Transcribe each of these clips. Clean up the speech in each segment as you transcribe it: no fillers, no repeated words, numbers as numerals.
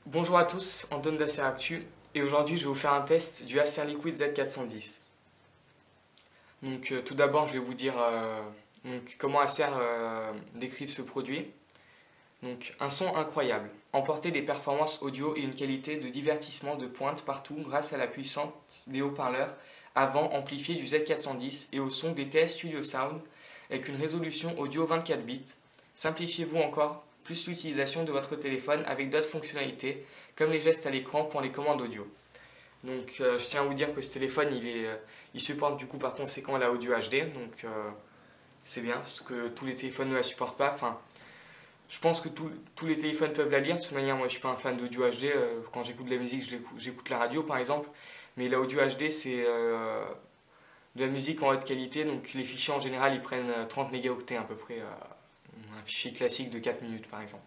Bonjour à tous, Antoine d'Acer Actu et aujourd'hui je vais vous faire un test du Acer Liquid Z410. Tout d'abord je vais vous dire comment Acer décrive ce produit. Un son incroyable, emporter des performances audio et une qualité de divertissement de pointe partout grâce à la puissance des haut-parleurs avant amplifiés du Z410 et au son des TS Studio Sound avec une résolution audio 24 bits. Simplifiez-vous encore plus l'utilisation de votre téléphone avec d'autres fonctionnalités comme les gestes à l'écran pour les commandes audio. Je tiens à vous dire que ce téléphone il supporte du coup par conséquent la audio HD, c'est bien parce que tous les téléphones ne la supportent pas. Enfin, je pense que tous les téléphones peuvent la lire. De toute manière, moi je suis pas un fan d'audio HD. Quand j'écoute de la musique, j'écoute la radio par exemple. Mais la audio HD c'est de la musique en haute qualité. Donc les fichiers en général ils prennent 30 mégaoctets à peu près. Un fichier classique de 4 minutes par exemple.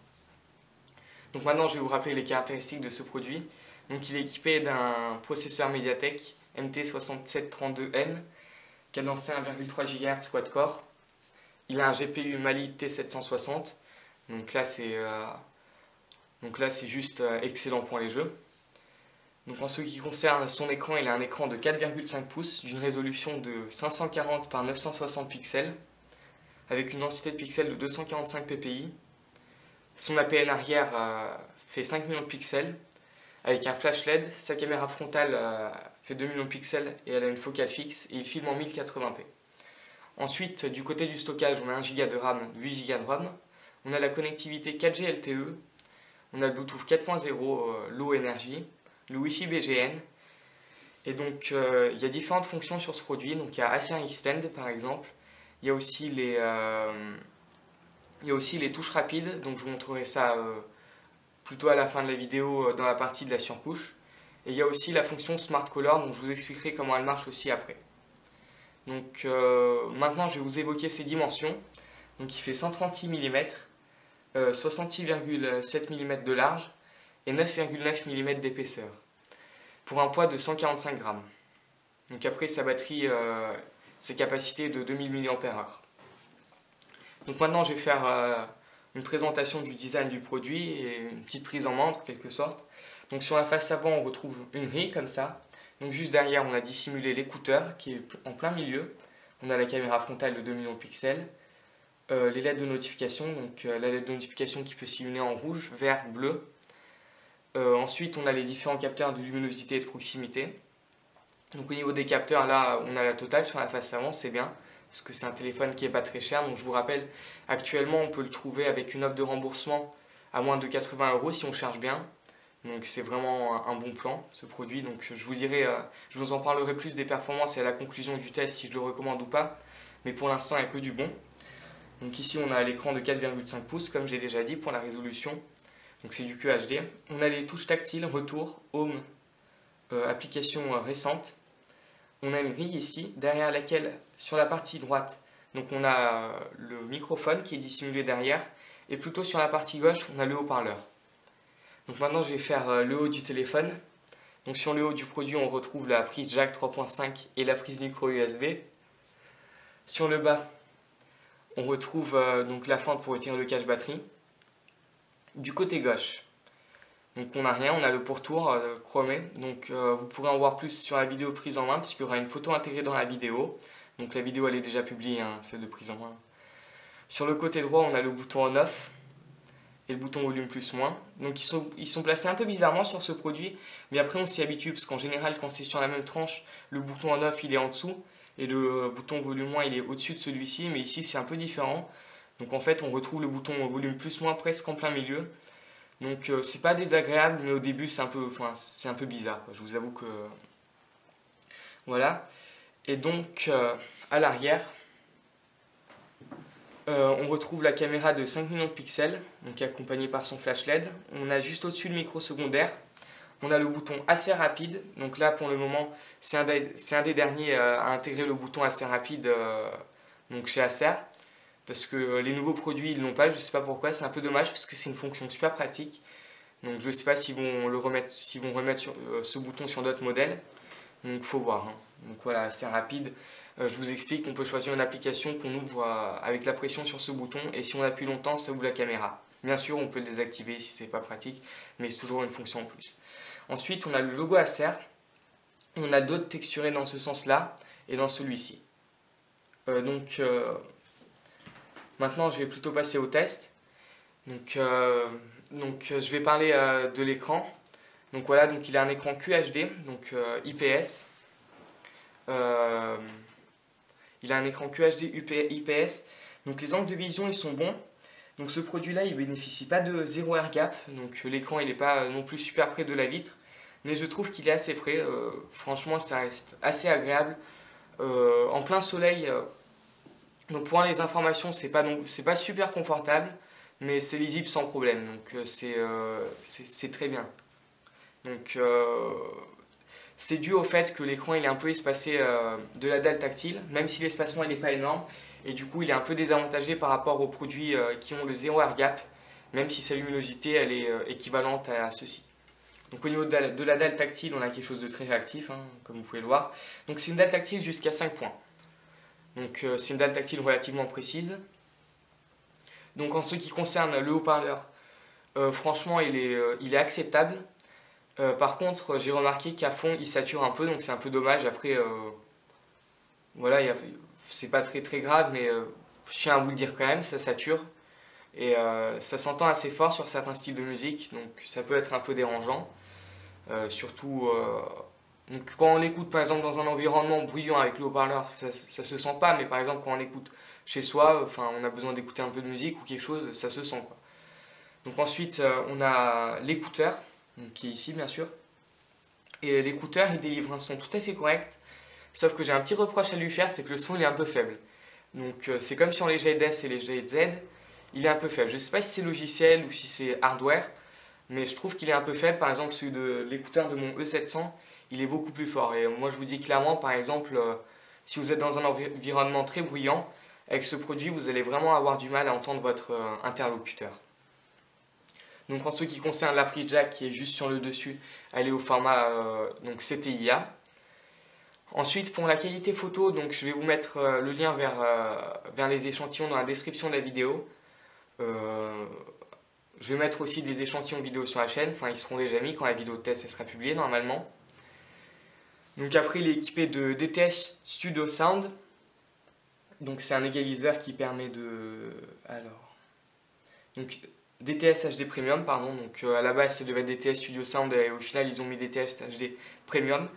Donc maintenant je vais vous rappeler les caractéristiques de ce produit. Donc il est équipé d'un processeur MediaTek MT6732M cadencé 1,3 GHz quad-core. Il a un GPU Mali T760. Donc là c'est juste excellent pour les jeux. Donc en ce qui concerne son écran, il a un écran de 4,5 pouces d'une résolution de 540 par 960 pixels avec une densité de pixels de 245 ppi. Son APN arrière fait 5 millions de pixels avec un flash LED. Sa caméra frontale fait 2 millions de pixels et elle a une focale fixe et il filme en 1080p. Ensuite, du côté du stockage, on a 1 Go de RAM, 8 Go de ROM. On a la connectivité 4G LTE. On a le Bluetooth 4.0 Low Energy, le Wi-Fi BGN. Et donc, il y a différentes fonctions sur ce produit. Donc, il y a Acer Extend par exemple. Il y a aussi les touches rapides, donc je vous montrerai ça plutôt à la fin de la vidéo dans la partie de la surcouche. Et il y a aussi la fonction Smart Color, donc je vous expliquerai comment elle marche aussi après. Maintenant je vais vous évoquer ses dimensions. Donc il fait 136 mm, 66,7 mm de large et 9,9 mm d'épaisseur, pour un poids de 145 grammes. Donc après sa batterie, ses capacités de 2000 mAh. Donc maintenant je vais faire une présentation du design du produit et une petite prise en main en quelque sorte. Donc sur la face avant on retrouve une grille comme ça. Donc juste derrière on a dissimulé l'écouteur qui est en plein milieu. On a la caméra frontale de 2 millions de pixels. Les LED de notification, donc la LED de notification qui peut s'illuminer en rouge, vert, bleu. Ensuite on a les différents capteurs de luminosité et de proximité. Donc au niveau des capteurs là on a la totale sur la face avant, c'est bien. Parce que c'est un téléphone qui n'est pas très cher. Donc je vous rappelle, actuellement on peut le trouver avec une offre de remboursement à moins de 80 € si on cherche bien. Donc c'est vraiment un bon plan ce produit. Donc je vous en parlerai plus des performances et à la conclusion du test si je le recommande ou pas. Mais pour l'instant il n'y a que du bon. Donc ici on a l'écran de 4,5 pouces comme j'ai déjà dit pour la résolution. Donc c'est du QHD. On a les touches tactiles, retour, home, applications récentes. On a une grille ici, derrière laquelle, sur la partie droite, donc on a le microphone qui est dissimulé derrière, et plutôt sur la partie gauche, on a le haut-parleur. Donc maintenant, je vais faire le haut du téléphone. Donc sur le haut du produit, on retrouve la prise jack 3.5 et la prise micro USB. Sur le bas, on retrouve donc la fente pour retirer le cache-batterie. Du côté gauche, donc on n'a rien, on a le pourtour chromé, donc vous pourrez en voir plus sur la vidéo prise en main puisqu'il y aura une photo intégrée dans la vidéo. Donc la vidéo elle est déjà publiée, hein, celle de prise en main. Sur le côté droit on a le bouton on off et le bouton volume plus moins. Donc ils sont placés un peu bizarrement sur ce produit, mais après on s'y habitue parce qu'en général quand c'est sur la même tranche, le bouton on off il est en dessous et le bouton volume moins il est au-dessus de celui-ci, mais ici c'est un peu différent. Donc en fait on retrouve le bouton volume plus moins presque en plein milieu. Donc c'est pas désagréable, mais au début c'est un peu bizarre, quoi. Je vous avoue que voilà. Et donc à l'arrière, on retrouve la caméra de 5 millions de pixels, donc accompagnée par son flash LED. On a juste au-dessus le micro secondaire. On a le bouton assez rapide. Donc là pour le moment c'est un des derniers à intégrer le bouton assez rapide donc chez Acer. Parce que les nouveaux produits ils l'ont pas, je sais pas pourquoi, c'est un peu dommage parce que c'est une fonction super pratique. Donc je sais pas s'ils vont remettre ce bouton sur d'autres modèles. Donc faut voir, hein. Donc voilà, c'est rapide. Je vous explique, on peut choisir une application qu'on ouvre avec la pression sur ce bouton et si on appuie longtemps, ça ouvre la caméra. Bien sûr, on peut le désactiver si c'est pas pratique, mais c'est toujours une fonction en plus. Ensuite, on a le logo Acer. On a d'autres texturés dans ce sens-là et dans celui-ci. Maintenant, je vais plutôt passer au test. Je vais parler de l'écran. Donc voilà, donc il a un écran QHD, donc IPS. Il a un écran QHD IPS. Donc les angles de vision ils sont bons. Donc ce produit-là, il bénéficie pas de 0 air gap. Donc l'écran il n'est pas non plus super près de la vitre. Mais je trouve qu'il est assez près. Franchement, ça reste assez agréable. En plein soleil. Donc pour les informations, c'est pas super confortable, mais c'est lisible sans problème. Donc c'est très bien. Donc c'est dû au fait que l'écran il est un peu espacé de la dalle tactile, même si l'espacement il n'est pas énorme, et du coup il est un peu désavantagé par rapport aux produits qui ont le 0 air gap, même si sa luminosité elle est équivalente à ceci. Donc au niveau de la dalle tactile, on a quelque chose de très réactif, hein, comme vous pouvez le voir. Donc c'est une dalle tactile jusqu'à 5 points. Donc c'est une dalle tactile relativement précise. Donc en ce qui concerne le haut-parleur, franchement il est acceptable. Par contre, j'ai remarqué qu'à fond, il sature un peu, donc c'est un peu dommage. Après, voilà, c'est pas très très grave, mais je tiens à vous le dire quand même, ça sature. Et ça s'entend assez fort sur certains styles de musique, donc ça peut être un peu dérangeant. Surtout, donc quand on l'écoute par exemple dans un environnement bruyant avec le haut-parleur, ça se sent pas, mais par exemple quand on l'écoute chez soi, enfin on a besoin d'écouter un peu de musique ou quelque chose, ça se sent quoi. Donc ensuite, on a l'écouteur qui est ici bien sûr. Et l'écouteur il délivre un son tout à fait correct, sauf que j'ai un petit reproche à lui faire, c'est que le son il est un peu faible. Donc c'est comme sur les GZ et les GZ, il est un peu faible. Je sais pas si c'est logiciel ou si c'est hardware, mais je trouve qu'il est un peu faible. Par exemple celui de l'écouteur de mon E700, il est beaucoup plus fort. Et moi je vous dis clairement, par exemple, si vous êtes dans un environnement très bruyant, avec ce produit vous allez vraiment avoir du mal à entendre votre interlocuteur. Donc en ce qui concerne la prise jack qui est juste sur le dessus, elle est au format donc CTIA. Ensuite pour la qualité photo, donc je vais vous mettre le lien vers les échantillons dans la description de la vidéo. Je vais mettre aussi des échantillons vidéo sur la chaîne, enfin ils seront déjà mis quand la vidéo de test elle sera publiée normalement. Donc après il est équipé de DTS Studio Sound. Donc c'est un égaliseur qui permet de... DTS HD Premium, pardon, donc à la base ça devait être DTS Studio Sound et au final ils ont mis DTS HD Premium.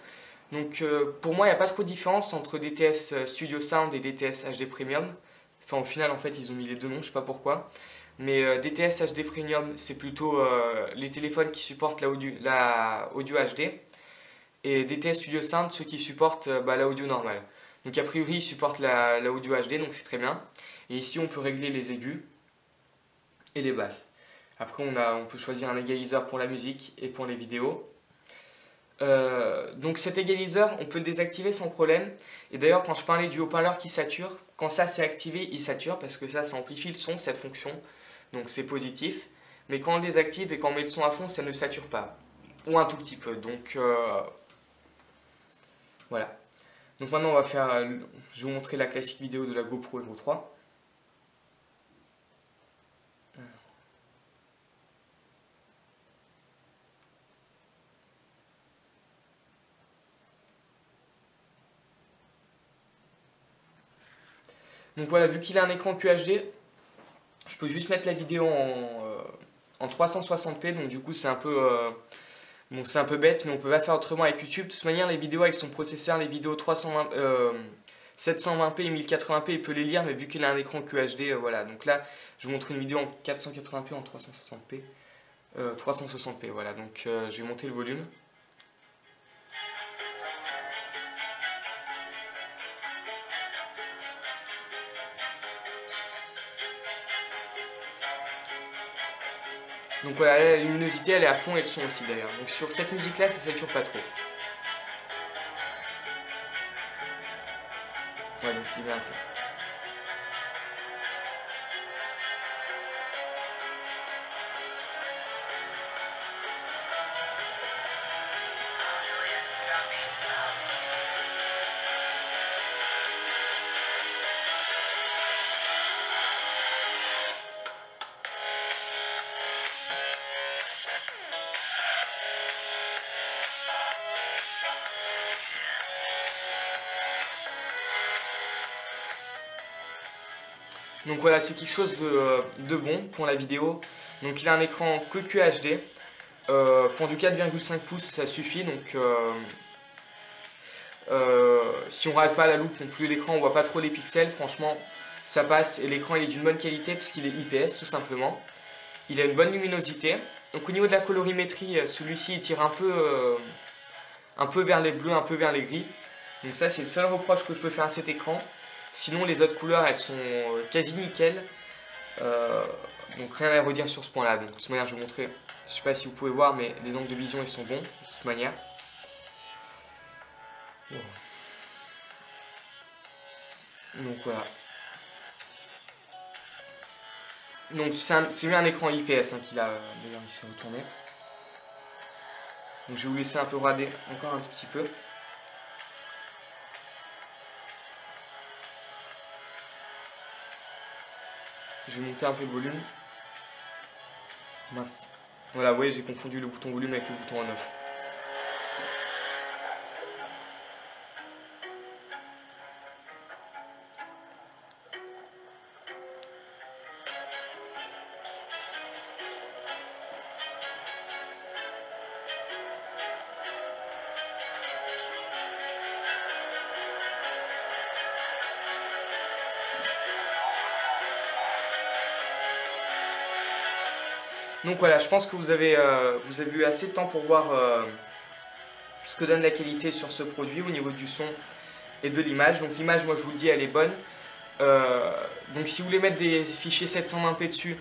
Donc pour moi il n'y a pas trop de différence entre DTS Studio Sound et DTS HD Premium. Enfin au final en fait ils ont mis les deux noms, je sais pas pourquoi. Mais DTS HD Premium c'est plutôt les téléphones qui supportent la audio HD. Et DTS Studio Sound ceux qui supportent la audio normale. Donc a priori ils supportent la audio HD donc c'est très bien. Et ici on peut régler les aigus et les basses. Après, on peut choisir un égaliseur pour la musique et pour les vidéos. Donc cet égaliseur, on peut le désactiver sans problème. Et d'ailleurs, quand je parlais du haut-parleur qui sature, quand ça c'est activé, il sature parce que ça amplifie le son, cette fonction. Donc c'est positif. Mais quand on le désactive et quand on met le son à fond, ça ne sature pas. Ou un tout petit peu. Donc voilà. Donc maintenant, on va faire... je vais vous montrer la classique vidéo de la GoPro Hero 3. Donc voilà, vu qu'il a un écran QHD, je peux juste mettre la vidéo en 360p, donc du coup c'est un peu c'est un peu bête, mais on peut pas faire autrement avec YouTube. De toute manière, les vidéos avec son processeur, les vidéos 720p et 1080p, il peut les lire, mais vu qu'il a un écran QHD, voilà. Donc là, je vous montre une vidéo en 480p en 360p. 360p, voilà. Donc je vais monter le volume. Donc voilà, la luminosité elle est à fond et le son aussi d'ailleurs. Donc sur cette musique là, ça sature pas trop. Ouais, donc il est bien à fond. Donc voilà, c'est quelque chose de bon pour la vidéo. Donc il a un écran que QHD. Pour du 4,5 pouces, ça suffit. Donc si on rate pas la loupe non plus l'écran, on voit pas trop les pixels. Franchement, ça passe. Et l'écran il est d'une bonne qualité puisqu'il est IPS tout simplement. Il a une bonne luminosité. Donc au niveau de la colorimétrie, celui-ci il tire un peu vers les bleus, un peu vers les gris. Donc ça c'est le seul reproche que je peux faire à cet écran. Sinon les autres couleurs elles sont quasi nickel. Donc rien à redire sur ce point là. Donc de toute manière je vais vous montrer, je sais pas si vous pouvez voir mais les angles de vision ils sont bons de toute manière. Donc voilà. Donc c'est bien un écran IPS hein, qu'il a, d'ailleurs il s'est retourné. Donc je vais vous laisser un peu regarder encore un tout petit peu. Je vais monter un peu le volume. Mince. Voilà, vous voyez, j'ai confondu le bouton volume avec le bouton on off. Donc voilà, je pense que vous avez eu assez de temps pour voir ce que donne la qualité sur ce produit au niveau du son et de l'image. Donc l'image, moi je vous le dis, elle est bonne. Donc si vous voulez mettre des fichiers 720p dessus,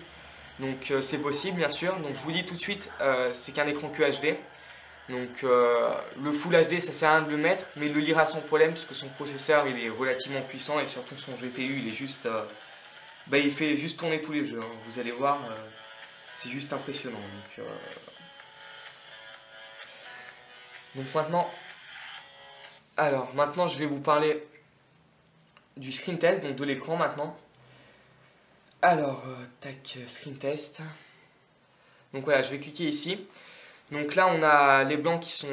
donc c'est possible bien sûr. Donc je vous dis tout de suite, c'est qu'un écran QHD. Donc le Full HD ça sert à rien de le mettre, mais il le lira sans problème parce que son processeur il est relativement puissant et surtout son GPU il est juste, il fait juste tourner tous les jeux. Hein. Vous allez voir. C'est juste impressionnant. Donc maintenant, je vais vous parler du screen test, donc de l'écran maintenant. Alors, tac, screen test. Donc voilà, je vais cliquer ici. Donc là, on a les blancs qui sont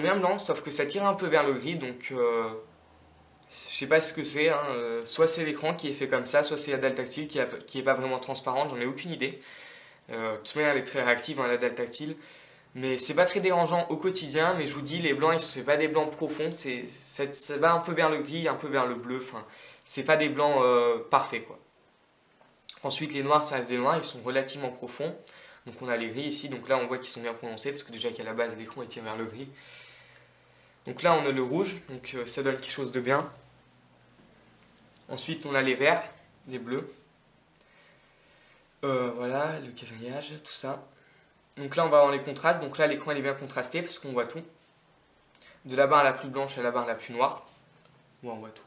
bien blancs, sauf que ça tire un peu vers le gris. Donc, je sais pas ce que c'est. Hein. Soit c'est l'écran qui est fait comme ça, soit c'est la dalle tactile qui est pas vraiment transparente. J'en ai aucune idée. De toute manière, elle est très réactive, hein, la dalle tactile. Mais c'est pas très dérangeant au quotidien. Mais je vous dis, les blancs, c'est pas des blancs profonds. Ça va un peu vers le gris, un peu vers le bleu. Enfin, c'est pas des blancs parfaits, quoi. Ensuite, les noirs, ça reste des noirs. Ils sont relativement profonds. Donc on a les gris ici. Donc là, on voit qu'ils sont bien prononcés. Parce que déjà qu'à la base, l'écran est tiré vers le gris. Donc là, on a le rouge. Donc ça donne quelque chose de bien. Ensuite, on a les verts, les bleus. Voilà, le quadrillage, tout ça. Donc là, on va avoir les contrastes. Donc là, l'écran il est bien contrasté parce qu'on voit tout. De la barre la plus blanche à la barre la plus noire. Ouais, on voit tout.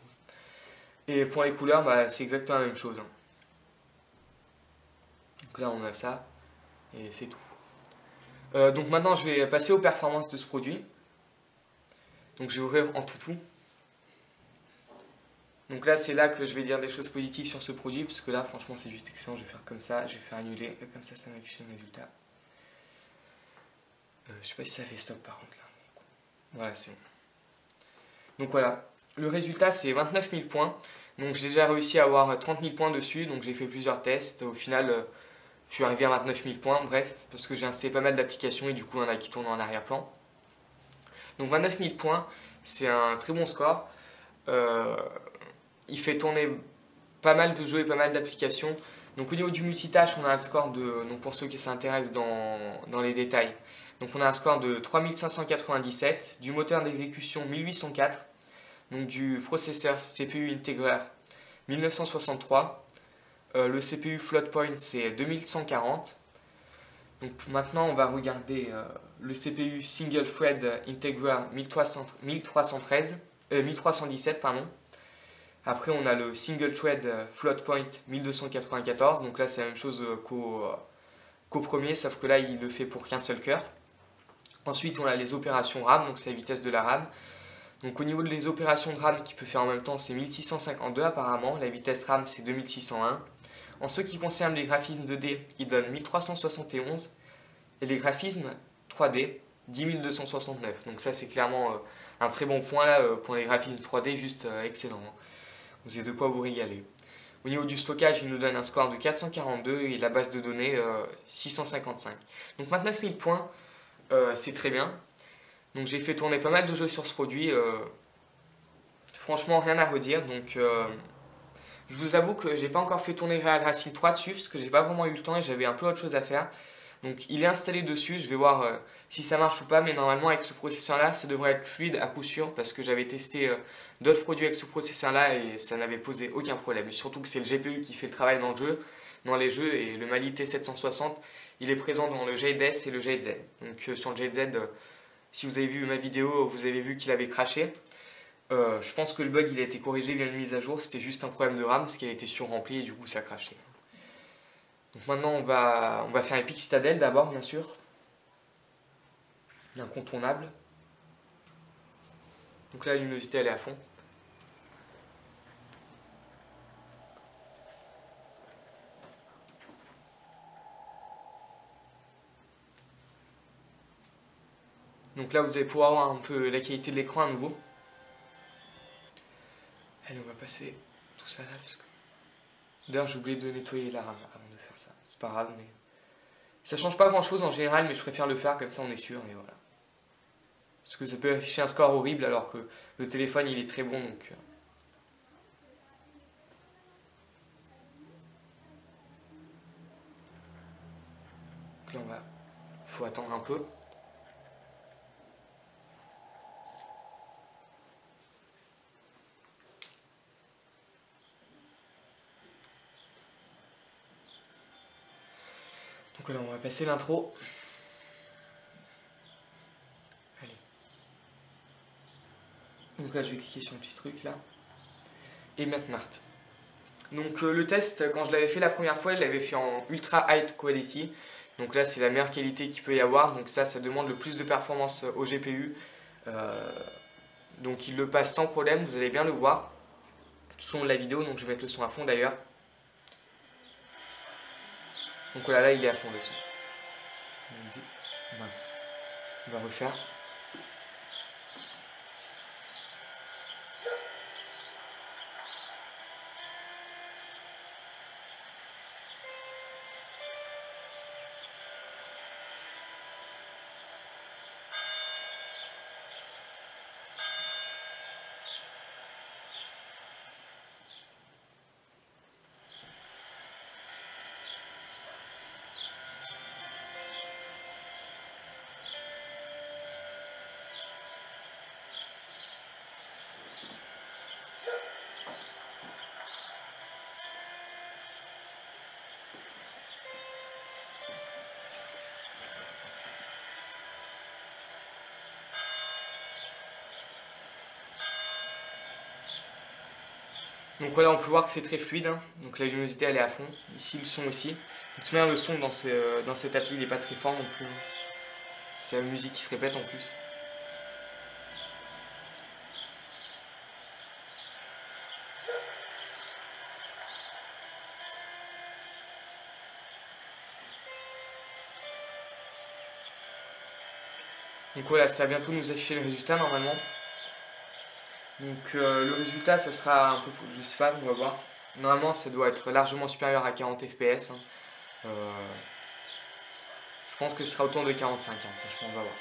Et pour les couleurs, c'est exactement la même chose. Hein. Donc là, on a ça. Et c'est tout. Donc maintenant, je vais passer aux performances de ce produit. Donc je vais ouvrir en tout. Donc là, c'est là que je vais dire des choses positives sur ce produit, parce que là, franchement, c'est juste excellent. Je vais faire comme ça, je vais faire annuler, comme ça m'affiche le résultat. Je sais pas si ça fait stop par contre là. Voilà, c'est bon. Donc voilà, le résultat c'est 29 000 points. Donc j'ai déjà réussi à avoir 30 000 points dessus, donc j'ai fait plusieurs tests. Au final, je suis arrivé à 29 000 points, bref, parce que j'ai installé pas mal d'applications et du coup, il y en a qui tournent en arrière-plan. Donc 29 000 points, c'est un très bon score. Il fait tourner pas mal de jeux et pas mal d'applications. Donc au niveau du multitâche, on a un score de, donc pour ceux qui s'intéressent dans les détails, donc on a un score de 3597, du moteur d'exécution 1804, donc du processeur CPU Integra 1963, le CPU Float Point c'est 2140. Donc maintenant on va regarder le CPU Single Thread Integra 1317 pardon. Après on a le Single Thread Float Point 1294, donc là c'est la même chose qu'au premier, sauf que là il le fait pour qu'un seul cœur. Ensuite on a les opérations RAM, donc c'est la vitesse de la RAM. Donc au niveau des opérations de RAM qu'il peut faire en même temps, c'est 1652 apparemment, la vitesse RAM c'est 2601. En ce qui concerne les graphismes 2D, il donne 1371 et les graphismes 3D 10269. Donc ça c'est clairement un très bon point là pour les graphismes 3D, juste excellent. Hein. Vous avez de quoi vous régaler. Au niveau du stockage, il nous donne un score de 442 et la base de données 655. Donc 29 000 points, c'est très bien. Donc j'ai fait tourner pas mal de jeux sur ce produit. Franchement, rien à redire. Donc je vous avoue que j'ai pas encore fait tourner Real Racing 3 dessus parce que j'ai pas vraiment eu le temps et j'avais un peu autre chose à faire. Donc il est installé dessus, je vais voir si ça marche ou pas, mais normalement avec ce processeur là ça devrait être fluide à coup sûr parce que j'avais testé d'autres produits avec ce processeur là et ça n'avait posé aucun problème. Et surtout que c'est le GPU qui fait le travail dans les jeux et le Mali T760 il est présent dans le Jade S et le Jade Z. Donc sur le Jade Z, si vous avez vu ma vidéo, vous avez vu qu'il avait craché. Je pense que le bug il a été corrigé via une mise à jour, c'était juste un problème de RAM parce qu'il a été surrempli et du coup ça a craché. Donc maintenant on va faire Epic Citadel d'abord bien sûr. L'incontournable. Donc là la luminosité elle est à fond. Donc là vous allez pouvoir voir un peu la qualité de l'écran à nouveau. Allez, on va passer tout ça là parce que... D'ailleurs j'ai oublié de nettoyer la RAM avant de faire ça. C'est pas grave mais... Ça change pas grand chose en général mais je préfère le faire comme ça on est sûr et voilà. Parce que ça peut afficher un score horrible alors que le téléphone il est très bon donc... Donc là on va... Faut attendre un peu. Donc là on va passer l'intro. Allez. Donc là je vais cliquer sur le petit truc là. Et mettre Mart. Donc le test quand je l'avais fait la première fois, il l'avait fait en ultra high quality. Donc là c'est la meilleure qualité qu'il peut y avoir. Donc ça demande le plus de performance au GPU. Donc il le passe sans problème, vous allez bien le voir. Tout le long de la vidéo, donc je vais mettre le son à fond d'ailleurs. Donc voilà, là il est à fond le son. Mince. On va refaire. Donc voilà, on peut voir que c'est très fluide, hein. Donc la luminosité elle est à fond, ici le son aussi. De toute manière le son dans cet appli il n'est pas très fort non plus. C'est la musique qui se répète en plus. Donc voilà, ça va bientôt nous afficher le résultat normalement. Donc le résultat ça sera un peu, je sais pas, on va voir. Normalement ça doit être largement supérieur à 40 fps. Hein. Je pense que ce sera autour de 45, hein. Franchement on va voir.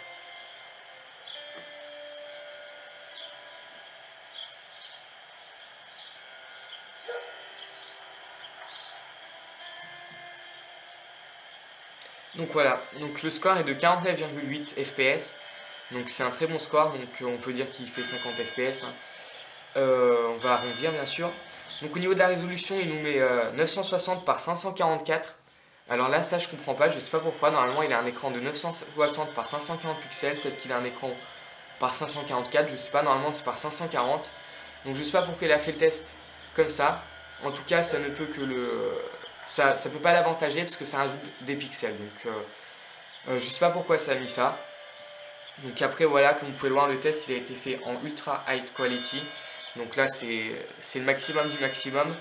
Donc voilà, donc le score est de 49,8 fps. Donc c'est un très bon score, donc on peut dire qu'il fait 50 fps. Hein. On va arrondir bien sûr. Donc au niveau de la résolution, il nous met 960 par 544. Alors là, ça je comprends pas, je sais pas pourquoi. Normalement, il a un écran de 960 par 540 pixels. Peut-être qu'il a un écran par 544, je sais pas. Normalement, c'est par 540. Donc je sais pas pourquoi il a fait le test comme ça. En tout cas, ça ne peut que ça peut pas l'avantager parce que ça rajoute des pixels. Donc je sais pas pourquoi ça a mis ça. Donc après voilà, comme vous pouvez le voir, le test il a été fait en ultra high quality. Donc là c'est le maximum du maximum.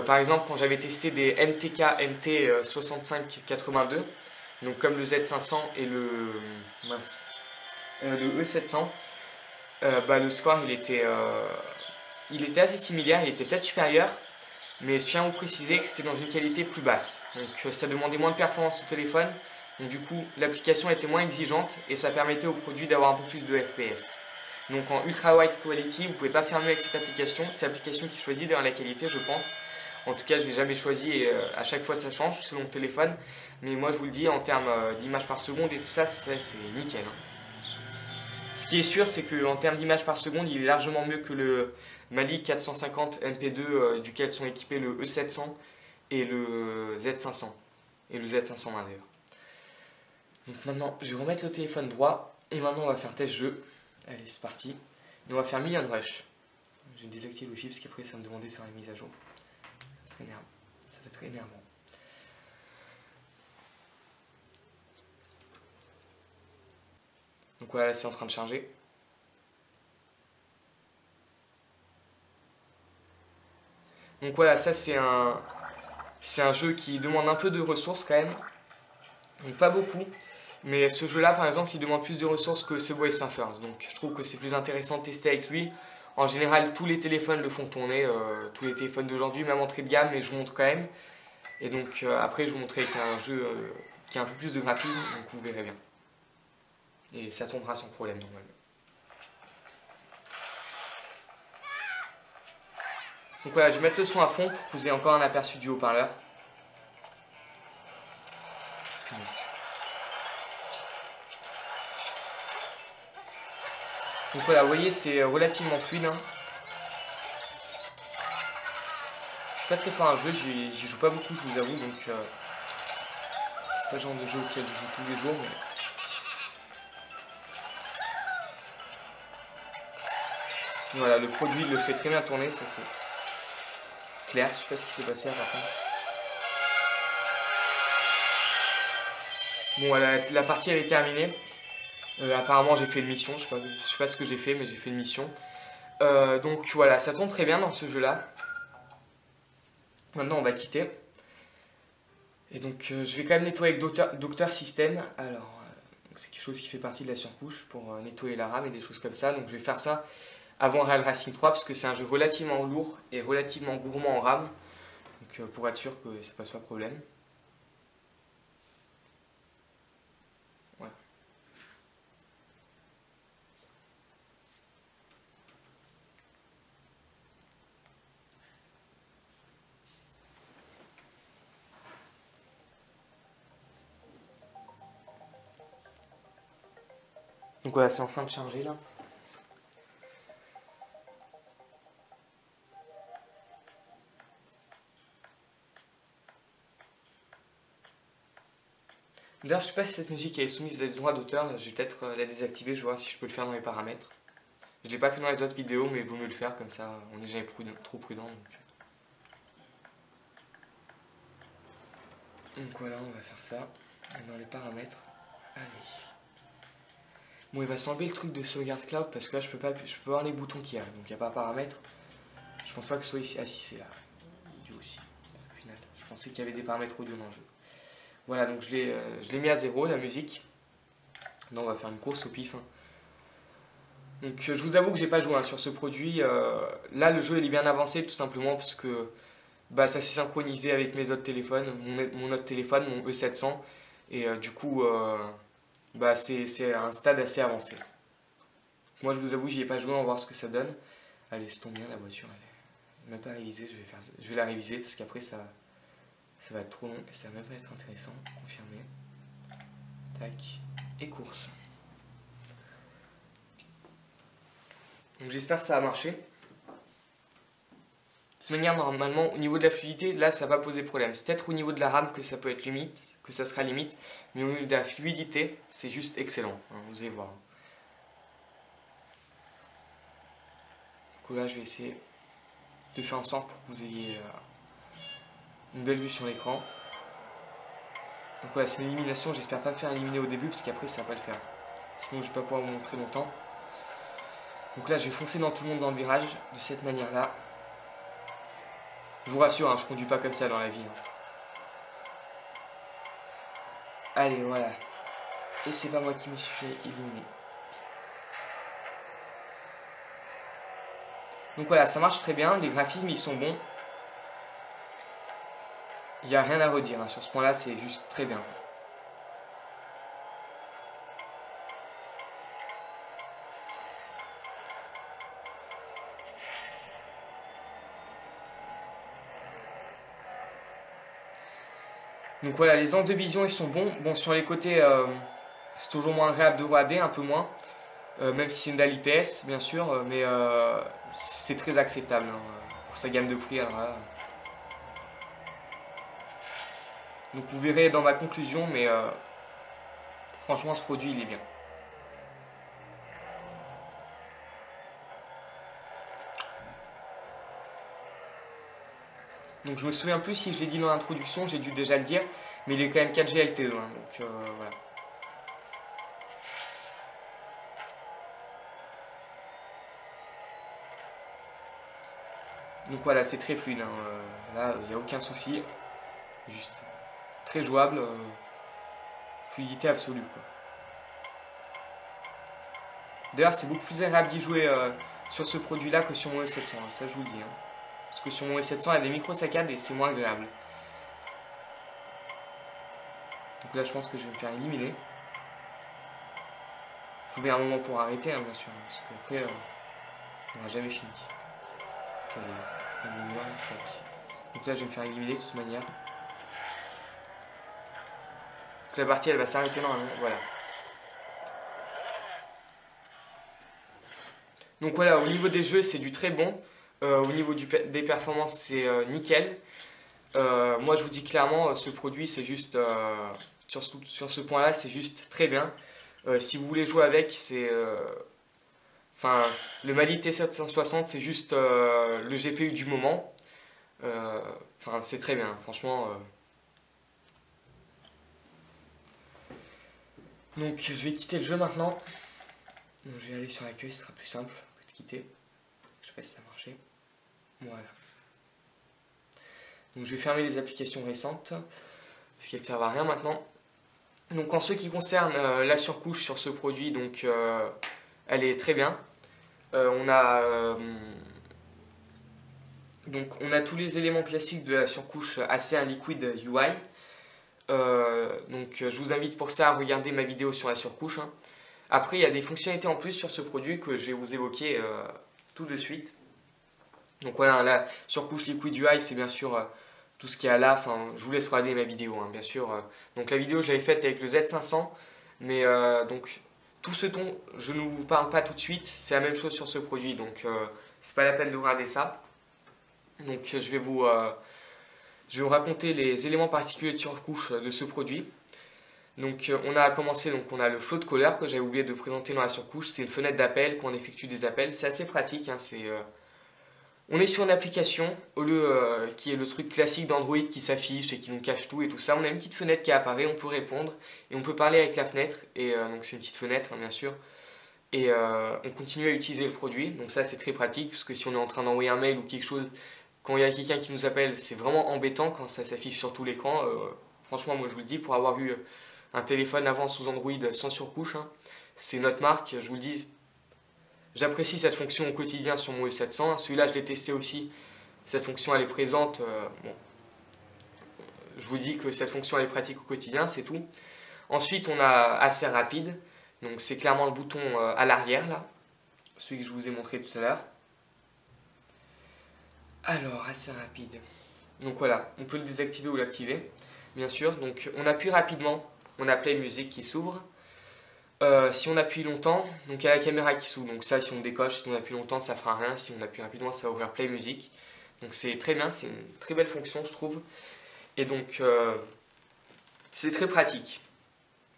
Par exemple quand j'avais testé des MTK MT 6582, donc comme le Z500 et le E700, le score il était assez similaire, il était peut-être supérieur. Mais je tiens à vous préciser que c'était dans une qualité plus basse. Donc ça demandait moins de performance au téléphone. Donc du coup, l'application était moins exigeante et ça permettait au produit d'avoir un peu plus de FPS. Donc en ultra wide quality, vous ne pouvez pas faire mieux avec cette application. C'est l'application qui choisit d'ailleurs la qualité, je pense. En tout cas, je ne l'ai jamais choisi et à chaque fois ça change selon le téléphone. Mais moi je vous le dis, en termes d'images par seconde et tout ça, c'est nickel. Ce qui est sûr, c'est qu'en termes d'images par seconde, il est largement mieux que le Mali 450 MP2 duquel sont équipés le E700 et le Z500. Et le Z520 d'ailleurs. Donc maintenant, je vais remettre le téléphone droit. Et maintenant, on va faire test jeu. Allez, c'est parti. Et on va faire Million Rush. Je vais désactiver le Wi-Fi parce qu'après, ça me demandait de faire une mise à jour. Ça va être très énervant. Donc voilà, là, c'est en train de charger. Donc voilà, ça c'est un jeu qui demande un peu de ressources quand même. Donc pas beaucoup. Mais ce jeu-là, par exemple, il demande plus de ressources que Subway Surfers. Donc je trouve que c'est plus intéressant de tester avec lui. En général, tous les téléphones le font tourner. Tous les téléphones d'aujourd'hui, même entrée de gamme, mais je vous montre quand même. Et donc après, je vous montrerai avec un jeu qui a un peu plus de graphisme. Donc vous verrez bien. Et ça tournera sans problème normalement. Donc voilà, je vais mettre le son à fond pour que vous ayez encore un aperçu du haut-parleur. Donc voilà, vous voyez, c'est relativement fluide. Hein. Je suis pas très fort à un jeu, j'y joue pas beaucoup, je vous avoue, donc c'est pas le genre de jeu auquel je joue tous les jours. Mais... voilà, le produit le fait très bien tourner, ça c'est clair. Je sais pas ce qui s'est passé par contre. Bon, voilà, la partie elle est terminée. Apparemment j'ai fait une mission, je sais pas ce que j'ai fait, mais j'ai fait une mission. Donc voilà, ça tourne très bien dans ce jeu-là. Maintenant on va quitter. Et donc je vais quand même nettoyer avec Docteur System. Alors c'est quelque chose qui fait partie de la surcouche pour nettoyer la RAM et des choses comme ça. Donc je vais faire ça avant Real Racing 3 parce que c'est un jeu relativement lourd et relativement gourmand en RAM. Donc pour être sûr que ça passe pas problème. Voilà. Donc voilà, c'est en train de charger là. D'ailleurs, je sais pas si cette musique est soumise à des droits d'auteur, je vais peut-être la désactiver, je vais voir si je peux le faire dans les paramètres. Je l'ai pas fait dans les autres vidéos, mais il vaut mieux le faire, comme ça on n'est jamais trop prudent. Donc voilà, on va faire ça dans les paramètres. Allez. Bon, il va s'enlever le truc de sauvegarde cloud parce que là je peux voir les boutons qu'il y a, donc il n'y a pas paramètres. Je pense pas que ce soit ici. Ah si, c'est là. Audio aussi, au final. Je pensais qu'il y avait des paramètres audio dans le jeu. Voilà, donc je l'ai mis à 0, la musique. Là, on va faire une course au pif. Hein. Donc, je vous avoue que j'ai pas joué hein, sur ce produit. Là, le jeu il est bien avancé, tout simplement parce que bah, ça s'est synchronisé avec mes autres téléphones, mon autre téléphone, mon E700. Et du coup, bah, c'est un stade assez avancé. Moi, je vous avoue, j'y ai pas joué, on va voir ce que ça donne. Allez, ça tombe bien, la voiture, elle n'est même pas révisée. Je vais la réviser parce qu'après, ça va être trop long et ça va même pas être intéressant. Confirmé. Tac. Et course. Donc j'espère que ça va marcher. De toute manière, normalement, au niveau de la fluidité, là, ça va poser problème. C'est peut-être au niveau de la RAM que ça peut être limite, que ça sera limite. Mais au niveau de la fluidité, c'est juste excellent. Hein, vous allez voir. Du coup, là, je vais essayer de faire en sorte pour que vous ayez une belle vue sur l'écran. Donc voilà, c'est une élimination, j'espère pas me faire éliminer au début parce qu'après ça va pas le faire. Sinon je vais pas pouvoir vous montrer longtemps. Donc là je vais foncer dans tout le monde dans le virage de cette manière là. Je vous rassure, hein, je conduis pas comme ça dans la vie. Hein. Allez voilà. Et c'est pas moi qui me suis fait éliminer. Donc voilà, ça marche très bien, les graphismes ils sont bons. Il n'y a rien à redire, hein. Sur ce point-là, c'est juste très bien. Donc voilà, les angles de vision ils sont bons. Bon, sur les côtés, c'est toujours moins agréable de regarder, un peu moins. Même si c'est une dalle IPS, bien sûr, mais c'est très acceptable hein, pour sa gamme de prix. Alors là. Donc vous verrez dans ma conclusion, mais franchement, ce produit il est bien. Donc je me souviens plus si je l'ai dit dans l'introduction, j'ai dû déjà le dire, mais il est quand même 4G LTE, hein, donc voilà. Donc voilà, c'est très fluide, hein, là il n'y a aucun souci, juste très jouable, fluidité absolue quoi. D'ailleurs c'est beaucoup plus agréable d'y jouer sur ce produit là que sur mon E700, ça je vous le dis. Hein. Parce que sur mon E700 il y a des micro-saccades et c'est moins agréable. Donc là je pense que je vais me faire éliminer. Il faut bien un moment pour arrêter hein, bien sûr, parce qu'après on n'aura jamais fini. Donc là je vais me faire éliminer de toute manière. Donc la partie elle va s'arrêter normalement, voilà. Donc voilà, au niveau des jeux c'est du très bon. Au niveau des performances c'est nickel. Moi je vous dis clairement, ce produit c'est juste, sur ce point là c'est juste très bien. Si vous voulez jouer avec, c'est... Enfin, le Mali T760 c'est juste le GPU du moment. Enfin c'est très bien, franchement. Donc je vais quitter le jeu maintenant. Donc, je vais aller sur l'accueil, ce sera plus simple que de quitter. Je sais pas si ça a marché. Voilà. Donc je vais fermer les applications récentes, parce qu'elles ne servent à rien maintenant. Donc en ce qui concerne la surcouche sur ce produit, donc elle est très bien. On a tous les éléments classiques de la surcouche AC1 Liquid UI. Donc je vous invite pour ça à regarder ma vidéo sur la surcouche. Hein. Après il y a des fonctionnalités en plus sur ce produit que je vais vous évoquer tout de suite. Donc voilà, la surcouche Liquid UI c'est bien sûr tout ce qui est là, enfin je vous laisse regarder ma vidéo hein, bien sûr. Donc la vidéo je l'avais faite avec le Z500, mais donc tout ce dont je ne vous parle pas tout de suite, c'est la même chose sur ce produit, donc c'est pas la peine de regarder ça. Donc je vais vous raconter les éléments particuliers de surcouche de ce produit. Donc on a commencé, donc on a le float caller que j'avais oublié de présenter dans la surcouche, c'est une fenêtre d'appel quand on effectue des appels, c'est assez pratique, hein, on est sur une application, au lieu qui est le truc classique d'Android qui s'affiche et qui nous cache tout et tout ça, on a une petite fenêtre qui apparaît, on peut répondre et on peut parler avec la fenêtre, et donc c'est une petite fenêtre hein, bien sûr, et on continue à utiliser le produit, donc ça c'est très pratique, parce que si on est en train d'envoyer un mail ou quelque chose, quand il y a quelqu'un qui nous appelle, c'est vraiment embêtant quand ça s'affiche sur tout l'écran, franchement moi je vous le dis, pour avoir eu un téléphone avant sous Android sans surcouche, hein, c'est notre marque, je vous le dis. J'apprécie cette fonction au quotidien sur mon E700. Celui-là, je l'ai testé aussi. Cette fonction, elle est présente. Bon, je vous dis que cette fonction, elle est pratique au quotidien, c'est tout. Ensuite, on a assez rapide. Donc, c'est clairement le bouton à l'arrière, là. Celui que je vous ai montré tout à l'heure. Alors, assez rapide. Donc voilà, on peut le désactiver ou l'activer, bien sûr. Donc, on appuie rapidement. On a Play Music qui s'ouvre. Si on appuie longtemps, donc il y a la caméra qui s'ouvre, donc ça si on décoche, si on appuie longtemps ça fera rien, si on appuie rapidement ça va ouvrir Play Music, donc c'est très bien, c'est une très belle fonction je trouve, et donc c'est très pratique.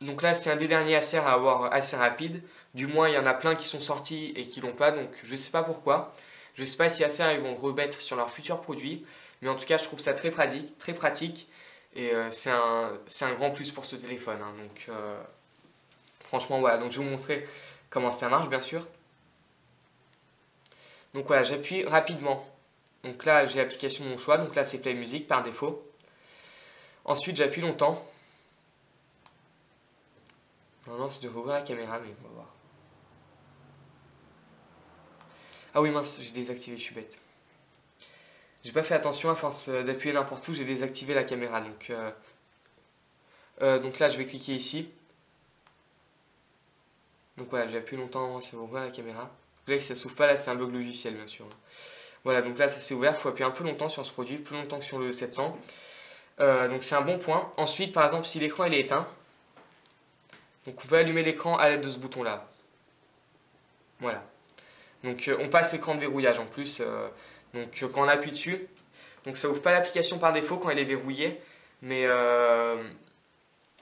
Donc là c'est un des derniers Acer à avoir assez rapide, du moins il y en a plein qui sont sortis et qui l'ont pas, donc je sais pas pourquoi, je sais pas si Acer ils vont le remettre sur leurs futurs produits, mais en tout cas je trouve ça très pratique et c'est un grand plus pour ce téléphone, hein, donc franchement, voilà, donc je vais vous montrer comment ça marche, bien sûr. Donc voilà, j'appuie rapidement. Donc là, j'ai l'application de mon choix. Donc là, c'est Play Music par défaut. Ensuite, j'appuie longtemps. Normalement, c'est de rouvrir la caméra, mais on va voir. Ah oui, mince, j'ai désactivé, je suis bête. j'ai pas fait attention, à force d'appuyer n'importe où, j'ai désactivé la caméra. Donc là, je vais cliquer ici. Donc voilà, j'ai appuyé longtemps, ça ouvre la caméra. Là, si ça s'ouvre pas, là, c'est un bug logiciel, bien sûr. Voilà, donc là, ça s'est ouvert. Il faut appuyer un peu longtemps sur ce produit, plus longtemps que sur le 700. Donc c'est un bon point. Ensuite, par exemple, si l'écran il est éteint, donc on peut allumer l'écran à l'aide de ce bouton-là. Voilà. Donc on passe l'écran de verrouillage en plus. Quand on appuie dessus, donc ça ouvre pas l'application par défaut quand elle est verrouillée, mais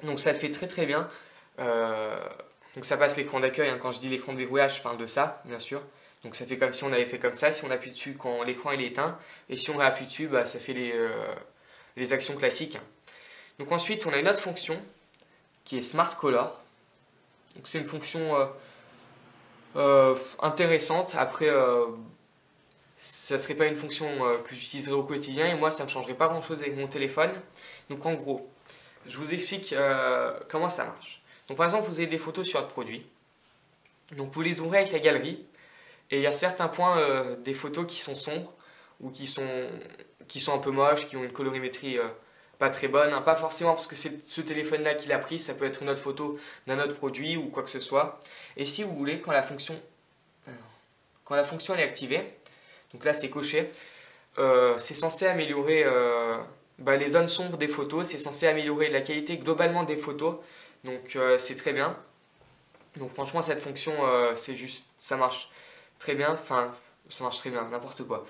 donc ça le fait très très bien. Donc ça passe l'écran d'accueil, hein. Quand je dis l'écran de verrouillage, je parle de ça, bien sûr. Donc ça fait comme si on avait fait comme ça, si on appuie dessus quand l'écran est éteint, et si on réappuie dessus, bah, ça fait les actions classiques. Donc ensuite, on a une autre fonction qui est Smart Color. Donc c'est une fonction intéressante. Après, ça ne serait pas une fonction que j'utiliserais au quotidien, et moi, ça ne me changerait pas grand-chose avec mon téléphone. Donc en gros, je vous explique comment ça marche. Donc par exemple, vous avez des photos sur votre produit. Donc vous les ouvrez avec la galerie. Et il y a certains points des photos qui sont sombres ou qui sont un peu moches, qui ont une colorimétrie pas très bonne. Hein. Pas forcément parce que c'est ce téléphone-là qui l'a pris, ça peut être une autre photo d'un autre produit ou quoi que ce soit. Et si vous voulez, quand la fonction elle est activée, donc là c'est coché, c'est censé améliorer les zones sombres des photos, c'est censé améliorer la qualité globalement des photos. Donc c'est très bien. Donc franchement cette fonction, c'est juste, ça marche très bien, enfin ça marche très bien, n'importe quoi.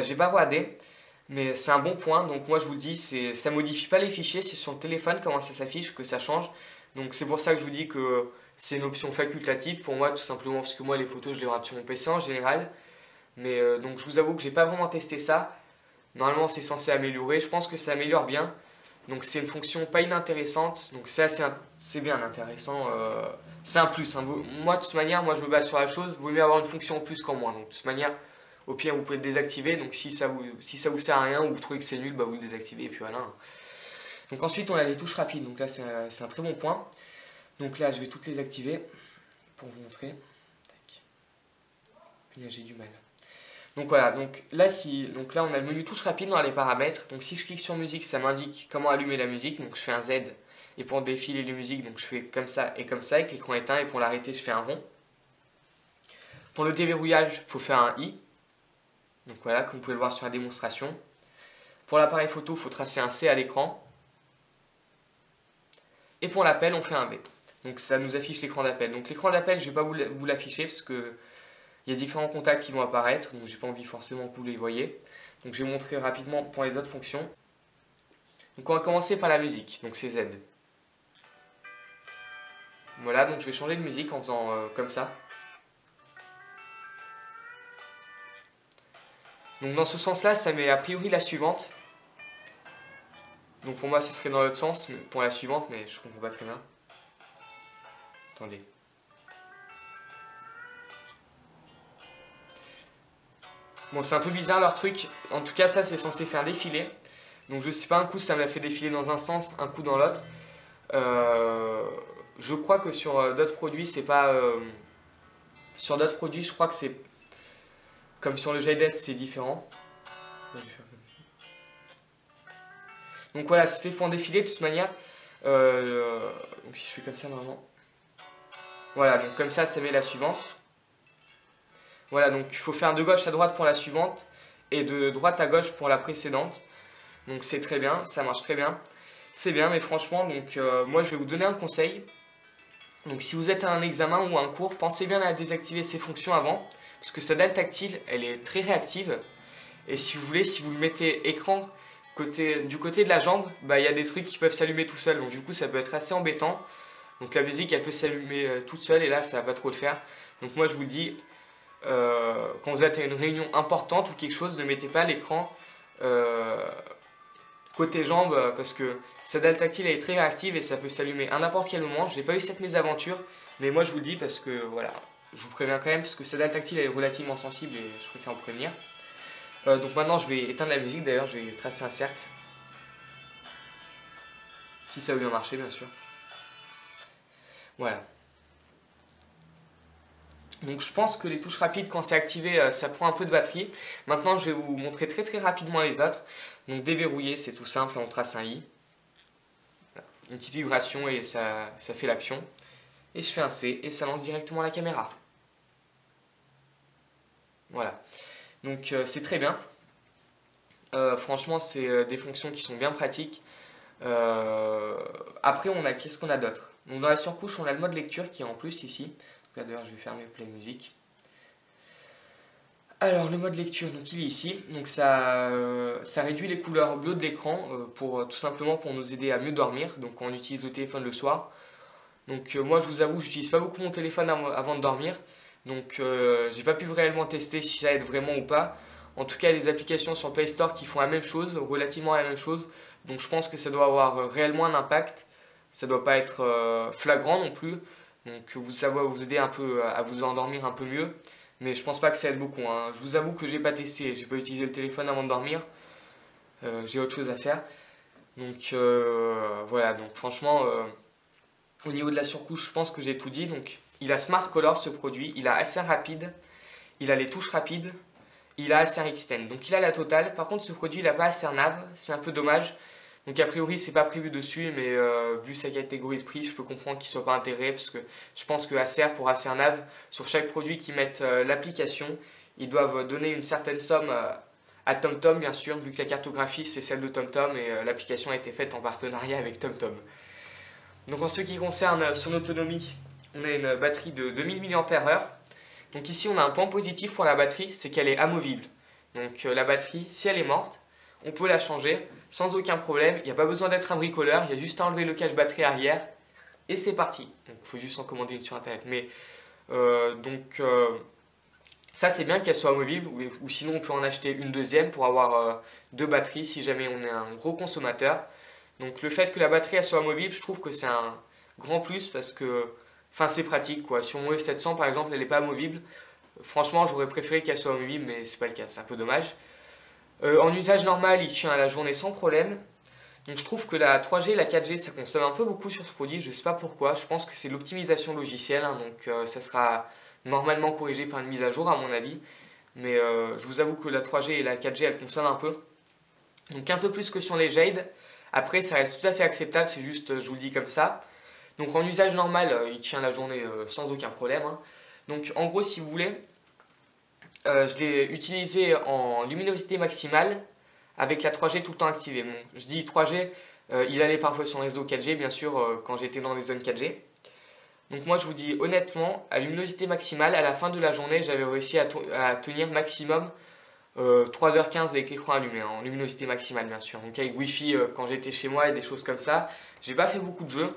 J'ai pas regardé, mais c'est un bon point, donc moi je vous le dis, ça modifie pas les fichiers, c'est sur le téléphone comment ça s'affiche que ça change. Donc c'est pour ça que je vous dis que c'est une option facultative pour moi, tout simplement parce que moi les photos je les regarde sur mon PC en général. Mais donc je vous avoue que j'ai pas vraiment testé ça. Normalement c'est censé améliorer, je pense que ça améliore bien. Donc c'est une fonction pas inintéressante, donc c'est bien intéressant, c'est un plus. Hein. Moi de toute manière, moi je me base sur la chose, vaut mieux avoir une fonction en plus qu'en moins. Donc de toute manière, au pire vous pouvez le désactiver, donc si ça vous sert à rien ou vous trouvez que c'est nul, bah, vous le désactivez et puis voilà. Donc ensuite on a les touches rapides, donc là c'est un très bon point. Donc là je vais toutes les activer pour vous montrer. Tac. Puis là j'ai du mal. Donc voilà, donc là on a le menu touche rapide dans les paramètres. Donc si je clique sur musique, ça m'indique comment allumer la musique. Donc je fais un Z. Et pour défiler les musiques, donc je fais comme ça avec l'écran éteint. Et pour l'arrêter, je fais un rond. Pour le déverrouillage, il faut faire un I. Donc voilà, comme vous pouvez le voir sur la démonstration. Pour l'appareil photo, il faut tracer un C à l'écran. Et pour l'appel, on fait un B. Donc ça nous affiche l'écran d'appel. Donc l'écran d'appel, je ne vais pas vous l'afficher parce que il y a différents contacts qui vont apparaître, donc j'ai pas envie forcément que vous les voyez. Donc je vais montrer rapidement pour les autres fonctions. Donc on va commencer par la musique, donc c'est Z. Voilà, donc je vais changer de musique en faisant comme ça. Donc dans ce sens-là, ça met a priori la suivante. Donc pour moi, ça serait dans l'autre sens, pour la suivante, mais je comprends pas très bien. Attendez. Bon, c'est un peu bizarre leur truc. En tout cas, ça, c'est censé faire défiler. Donc, je sais pas, un coup, ça me l'a fait défiler dans un sens, un coup dans l'autre. Je crois que sur d'autres produits, c'est pas... sur d'autres produits, je crois que c'est... Comme sur le J-Des, c'est différent. Donc voilà, c'est fait pour défiler de toute manière. Donc si je fais comme ça, normalement... Voilà, donc comme ça met la suivante. Voilà, donc il faut faire de gauche à droite pour la suivante et de droite à gauche pour la précédente. Donc c'est très bien, ça marche très bien. C'est bien, mais franchement, donc moi je vais vous donner un conseil. Donc si vous êtes à un examen ou un cours, pensez bien à désactiver ces fonctions avant, parce que sa dalle tactile, elle est très réactive. Et si vous voulez, si vous le mettez écran du côté de la jambe, bah, y a des trucs qui peuvent s'allumer tout seul. Donc du coup, ça peut être assez embêtant. Donc la musique, elle peut s'allumer toute seule et là, ça va pas trop le faire. Donc moi, je vous le dis, quand vous êtes à une réunion importante ou quelque chose, ne mettez pas l'écran côté jambe parce que sa dalle tactile elle est très réactive et ça peut s'allumer à n'importe quel moment. Je n'ai pas eu cette mésaventure, mais moi je vous le dis parce que voilà, je vous préviens quand même parce que sa dalle tactile elle est relativement sensible et je préfère en prévenir. Donc maintenant je vais éteindre la musique, d'ailleurs je vais tracer un cercle. Si ça veut bien marcher bien sûr. Voilà. Donc je pense que les touches rapides, quand c'est activé, ça prend un peu de batterie. Maintenant, je vais vous montrer très très rapidement les autres. Donc déverrouiller, c'est tout simple, on trace un i. Voilà. Une petite vibration et ça fait l'action. Et je fais un C et ça lance directement la caméra. Voilà. Donc c'est très bien. Franchement, c'est des fonctions qui sont bien pratiques. Après, qu'est-ce qu'on a d'autre? Donc dans la surcouche, on a le mode lecture qui est en plus ici. D'ailleurs, je vais fermer Play Music. Alors, le mode lecture, donc il est ici. Donc ça réduit les couleurs bleues de l'écran tout simplement pour nous aider à mieux dormir. Donc quand on utilise le téléphone le soir. Donc moi, je vous avoue, j'utilise pas beaucoup mon téléphone avant de dormir. Donc j'ai pas pu réellement tester si ça aide vraiment ou pas. En tout cas, il y a des applications sur Play Store qui font la même chose, relativement la même chose. Donc je pense que ça doit avoir réellement un impact. Ça doit pas être flagrant non plus. Donc ça va vous aider un peu à vous endormir un peu mieux. Mais je pense pas que ça aide beaucoup, hein. Je vous avoue que j'ai pas testé, j'ai pas utilisé le téléphone avant de dormir. J'ai autre chose à faire. Donc voilà, donc franchement, au niveau de la surcouche, je pense que j'ai tout dit. Donc il a Smart Color ce produit, il a assez rapide, il a les touches rapides, il a Acer Extend. Donc il a la totale. Par contre, ce produit, il n'a pas Acer Nav, c'est un peu dommage. Donc a priori, c'est pas prévu dessus, mais vu sa catégorie de prix, je peux comprendre qu'il soit pas intégré parce que je pense que Acer, pour Acer Nav, sur chaque produit qu'ils mettent l'application, ils doivent donner une certaine somme à TomTom, bien sûr, vu que la cartographie c'est celle de TomTom et l'application a été faite en partenariat avec TomTom. Donc en ce qui concerne son autonomie, on a une batterie de 2000 mAh. Donc ici, on a un point positif pour la batterie, c'est qu'elle est amovible. Donc la batterie, si elle est morte, on peut la changer sans aucun problème. Il n'y a pas besoin d'être un bricoleur, il y a juste à enlever le cache batterie arrière et c'est parti. Donc il faut juste en commander une sur internet. Mais ça c'est bien qu'elle soit amovible ou sinon on peut en acheter une deuxième pour avoir deux batteries si jamais on est un gros consommateur. Donc le fait que la batterie elle soit amovible, je trouve que c'est un grand plus parce que c'est pratique quoi. Sur mon E700 par exemple, elle n'est pas amovible. Franchement, j'aurais préféré qu'elle soit amovible, mais c'est pas le cas, c'est un peu dommage. En usage normal, il tient à la journée sans problème. Donc je trouve que la 3G et la 4G, ça consomme un peu beaucoup sur ce produit, je ne sais pas pourquoi. Je pense que c'est l'optimisation logicielle, hein, donc ça sera normalement corrigé par une mise à jour à mon avis. Mais je vous avoue que la 3G et la 4G, elles consomment un peu. Donc un peu plus que sur les Jade. Après, ça reste tout à fait acceptable, c'est juste, je vous le dis comme ça. Donc en usage normal, il tient la journée sans aucun problème, hein. Donc en gros, si vous voulez, je l'ai utilisé en luminosité maximale avec la 3G tout le temps activée. Bon, je dis 3G, il allait parfois sur le réseau 4G, bien sûr, quand j'étais dans les zones 4G. Donc moi, je vous dis honnêtement, à luminosité maximale, à la fin de la journée, j'avais réussi à tenir maximum 3h15 avec l'écran allumé, hein, en luminosité maximale, bien sûr. Donc avec Wi-Fi, quand j'étais chez moi et des choses comme ça. J'ai pas fait beaucoup de jeux,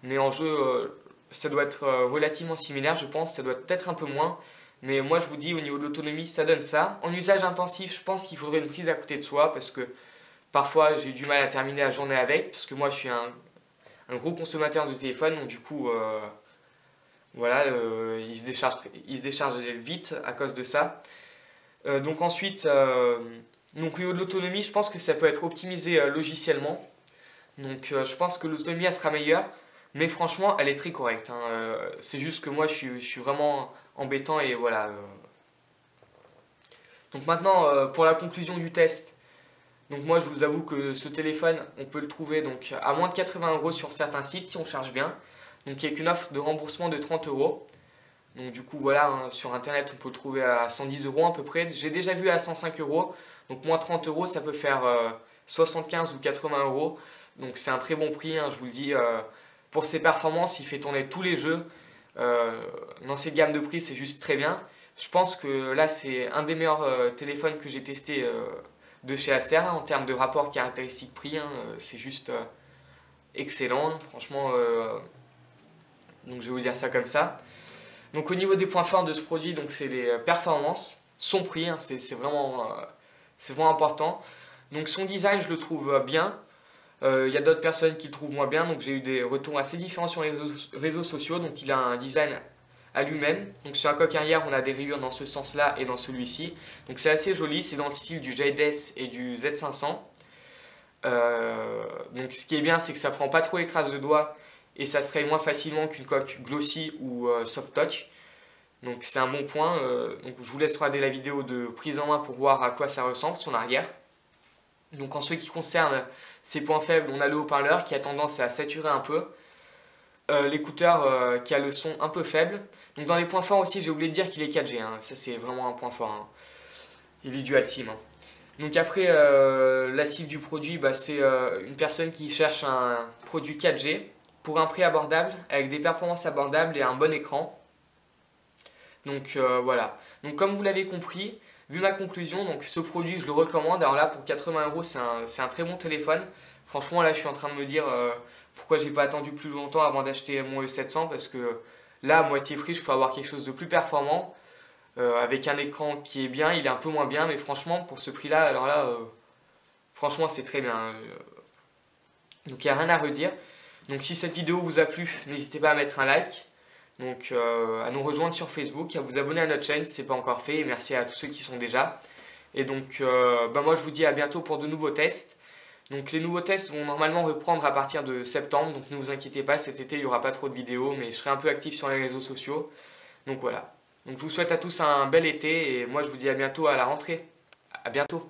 mais en jeu, ça doit être relativement similaire, je pense. Ça doit peut-être un peu moins. Mais moi, je vous dis, au niveau de l'autonomie, ça donne ça. En usage intensif, je pense qu'il faudrait une prise à côté de soi parce que parfois, j'ai du mal à terminer la journée avec parce que moi, je suis un gros consommateur de téléphone. Donc, du coup, voilà, il se décharge vite à cause de ça. Donc, ensuite, donc, au niveau de l'autonomie, je pense que ça peut être optimisé logiciellement. Donc, je pense que l'autonomie, elle sera meilleure. Mais franchement, elle est très correcte, hein. C'est juste que moi, je suis vraiment embêtant et voilà. Donc maintenant, pour la conclusion du test, donc moi je vous avoue que ce téléphone, on peut le trouver donc à moins de 80 € sur certains sites si on charge bien. Donc avec une offre de remboursement de 30 €. Donc du coup voilà, hein, sur internet on peut le trouver à 110 € à peu près. J'ai déjà vu à 105 €. Donc moins 30 € ça peut faire 75 ou 80 €. Donc c'est un très bon prix, hein, je vous le dis. Pour ses performances, il fait tourner tous les jeux. Dans cette gamme de prix, c'est juste très bien. Je pense que là, c'est un des meilleurs téléphones que j'ai testé de chez Acer, hein, en termes de rapport caractéristique-prix, hein, c'est juste excellent, franchement. Donc je vais vous dire ça comme ça. Donc au niveau des points forts de ce produit, donc c'est les performances, son prix, hein, c'est vraiment important. Donc son design, je le trouve bien. Il y a d'autres personnes qui le trouvent moins bien, donc j'ai eu des retours assez différents sur les réseaux sociaux. Donc il a un design à lui-même. Donc sur la coque arrière, on a des rayures dans ce sens-là et dans celui-ci. Donc c'est assez joli, c'est dans le style du Jade S et du Z500. Donc ce qui est bien, c'est que ça prend pas trop les traces de doigts et ça se raye moins facilement qu'une coque glossy ou soft touch. Donc c'est un bon point. Donc je vous laisse regarder la vidéo de prise en main pour voir à quoi ça ressemble, son arrière. Donc en ce qui concerne ses points faibles, on a le haut-parleur qui a tendance à saturer un peu. L'écouteur qui a le son un peu faible. Donc dans les points forts aussi, j'ai oublié de dire qu'il est 4G, hein. Ça c'est vraiment un point fort, hein. Il est dual SIM, hein. Donc après, la cible du produit, bah, c'est une personne qui cherche un produit 4G pour un prix abordable, avec des performances abordables et un bon écran. Donc voilà. Donc comme vous l'avez compris, vu ma conclusion, donc ce produit je le recommande. Alors là pour 80 € c'est un très bon téléphone. Franchement là je suis en train de me dire pourquoi j'ai pas attendu plus longtemps avant d'acheter mon E700, parce que là à moitié prix je peux avoir quelque chose de plus performant. Avec un écran qui est bien, il est un peu moins bien, mais franchement pour ce prix là, alors là franchement c'est très bien. Donc il n'y a rien à redire. Donc si cette vidéo vous a plu, n'hésitez pas à mettre un like. Donc à nous rejoindre sur Facebook, à vous abonner à notre chaîne si ce n'est pas encore fait, et merci à tous ceux qui sont déjà. Et donc moi je vous dis à bientôt pour de nouveaux tests. Donc les nouveaux tests vont normalement reprendre à partir de septembre, donc ne vous inquiétez pas, cet été il n'y aura pas trop de vidéos, mais je serai un peu actif sur les réseaux sociaux. Donc voilà. Donc je vous souhaite à tous un bel été, et moi je vous dis à bientôt à la rentrée. À bientôt.